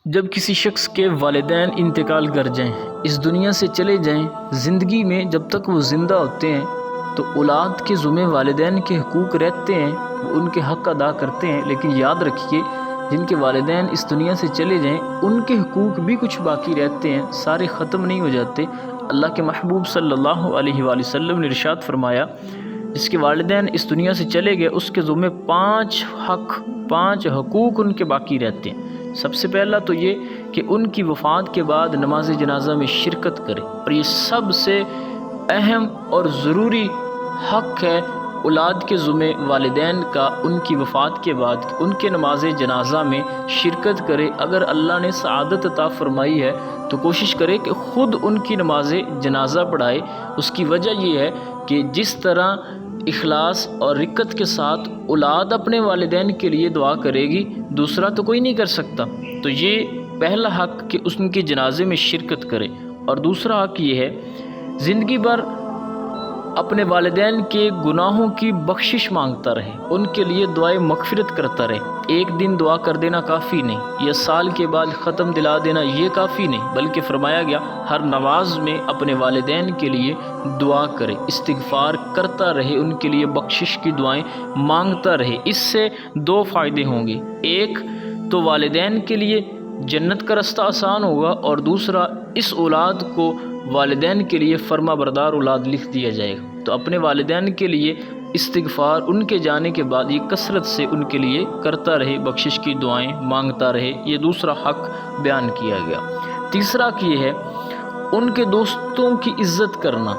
جب کسی شخص کے والدین انتقال کر جائیں، اس دنیا سے چلے جائیں، زندگی میں جب تک وہ زندہ ہوتے ہیں تو اولاد کے ذمہ والدین کے حقوق رہتے ہیں، وہ ان کے حق ادا کرتے ہیں۔ لیکن یاد رکھیے، جن کے والدین اس دنیا سے چلے جائیں ان کے حقوق بھی کچھ باقی رہتے ہیں، سارے ختم نہیں ہو جاتے۔ اللہ کے محبوب صلی اللہ علیہ وآلہ وسلم نے ارشاد فرمایا، جس کے والدین اس دنیا سے چلے گئے اس کے ذمہ 5 حقوق ان کے باقی رہتے ہیں۔ سب سے پہلا تو یہ کہ ان کی وفات کے بعد نماز جنازہ میں شرکت کرے، اور یہ سب سے اہم اور ضروری حق ہے اولاد کے ذمہ والدین کا، ان کی وفات کے بعد ان کے نماز جنازہ میں شرکت کرے۔ اگر اللہ نے سعادت عطا فرمائی ہے تو کوشش کرے کہ خود ان کی نماز جنازہ پڑھائے۔ اس کی وجہ یہ ہے کہ جس طرح اخلاص اور رقت کے ساتھ اولاد اپنے والدین کے لیے دعا کرے گی، دوسرا تو کوئی نہیں کر سکتا۔ تو یہ پہلا حق کہ ان کے جنازے میں شرکت کرے، اور دوسرا حق یہ ہے زندگی بھر اپنے والدین کے گناہوں کی بخشش مانگتا رہے، ان کے لیے دعائے مغفرت کرتا رہے۔ ایک دن دعا کر دینا کافی نہیں، یا سال کے بعد ختم دلا دینا یہ کافی نہیں، بلکہ فرمایا گیا ہر نماز میں اپنے والدین کے لیے دعا کرے، استغفار کرتا رہے، ان کے لیے بخشش کی دعائیں مانگتا رہے۔ اس سے 2 فائدے ہوں گے، ایک تو والدین کے لیے جنت کا رستہ آسان ہوگا، اور دوسرا اس اولاد کو والدین کے لیے فرما بردار اولاد لکھ دیا جائے گا۔ تو اپنے والدین کے لیے استغفار ان کے جانے کے بعد یہ کثرت سے ان کے لیے کرتا رہے، بخشش کی دعائیں مانگتا رہے۔ یہ دوسرا حق بیان کیا گیا۔ تیسرا یہ ہے ان کے دوستوں کی عزت کرنا۔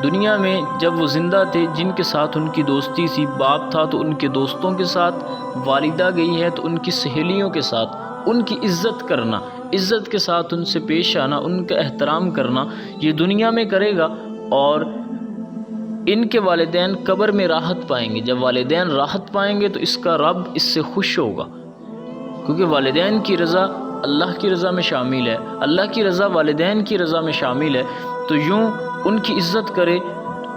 دنیا میں جب وہ زندہ تھے، جن کے ساتھ ان کی دوستی تھی، باپ تھا تو ان کے دوستوں کے ساتھ، والدہ گئی ہے تو ان کی سہیلیوں کے ساتھ ان کی عزت کرنا، عزت کے ساتھ ان سے پیش آنا، ان کا احترام کرنا، یہ دنیا میں کرے گا اور ان کے والدین قبر میں راحت پائیں گے۔ جب والدین راحت پائیں گے تو اس کا رب اس سے خوش ہوگا، کیونکہ والدین کی رضا اللہ کی رضا میں شامل ہے، اللہ کی رضا والدین کی رضا میں شامل ہے۔ تو یوں ان کی عزت کرے،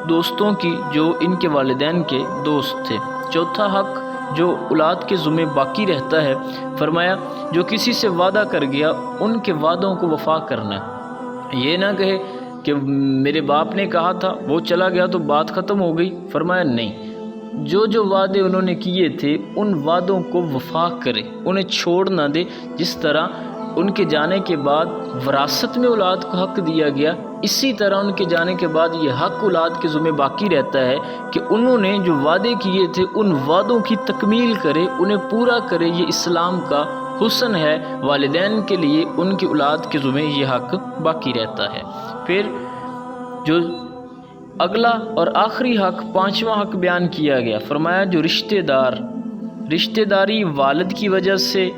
دوستوں کی جو ان کے والدین کے دوست تھے۔ چوتھا حق جو اولاد کے ذمہ باقی رہتا ہے، فرمایا جو کسی سے وعدہ کر گیا ان کے وعدوں کو وفا کرنا۔ یہ نہ کہے کہ میرے باپ نے کہا تھا، وہ چلا گیا تو بات ختم ہو گئی۔ فرمایا نہیں، جو وعدے انہوں نے کیے تھے ان وعدوں کو وفا کرے، انہیں چھوڑ نہ دے۔ جس طرح ان کے جانے کے بعد وراثت میں اولاد کو حق دیا گیا، اسی طرح ان کے جانے کے بعد یہ حق اولاد کے ذمہ باقی رہتا ہے کہ انہوں نے جو وعدے کیے تھے ان وعدوں کی تکمیل کرے، انہیں پورا کرے۔ یہ اسلام کا حسن ہے، والدین کے لیے ان کی اولاد کے ذمہ یہ حق باقی رہتا ہے۔ پھر جو اگلا اور آخری حق، 5واں حق بیان کیا گیا، فرمایا جو رشتہ داری والد کی وجہ سے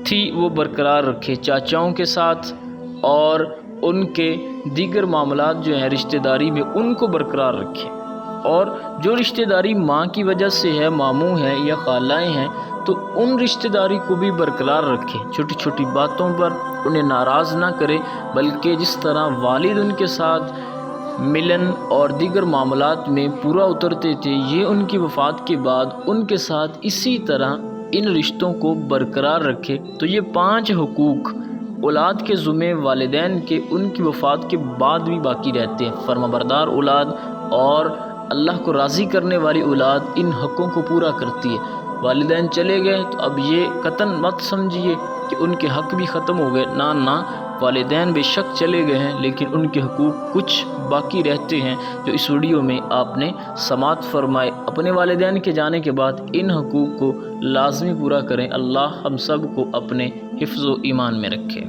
تھی وہ برقرار رکھے، چاچاؤں کے ساتھ اور ان کے دیگر معاملات جو ہیں رشتہ داری میں ان کو برقرار رکھے، اور جو رشتہ داری ماں کی وجہ سے ہے، ماموں ہیں یا خالائیں ہیں، تو ان رشتہ داری کو بھی برقرار رکھے۔ چھوٹی چھوٹی باتوں پر انہیں ناراض نہ کرے، بلکہ جس طرح والد ان کے ساتھ ملن اور دیگر معاملات میں پورا اترتے تھے، یہ ان کی وفات کے بعد ان کے ساتھ اسی طرح ان رشتوں کو برقرار رکھے۔ تو یہ 5 حقوق اولاد کے ذمہ والدین کے ان کی وفات کے بعد بھی باقی رہتے ہیں۔ فرمانبردار اولاد اور اللہ کو راضی کرنے والی اولاد ان حقوں کو پورا کرتی ہے۔ والدین چلے گئے تو اب یہ قطعاً مت سمجھیے کہ ان کے حق بھی ختم ہو گئے، نہ، والدین بے شک چلے گئے ہیں لیکن ان کے حقوق کچھ باقی رہتے ہیں، جو اس ویڈیو میں آپ نے سماعت فرمائے۔ اپنے والدین کے جانے کے بعد ان حقوق کو لازمی پورا کریں۔ اللہ ہم سب کو اپنے حفظ و ایمان میں رکھے۔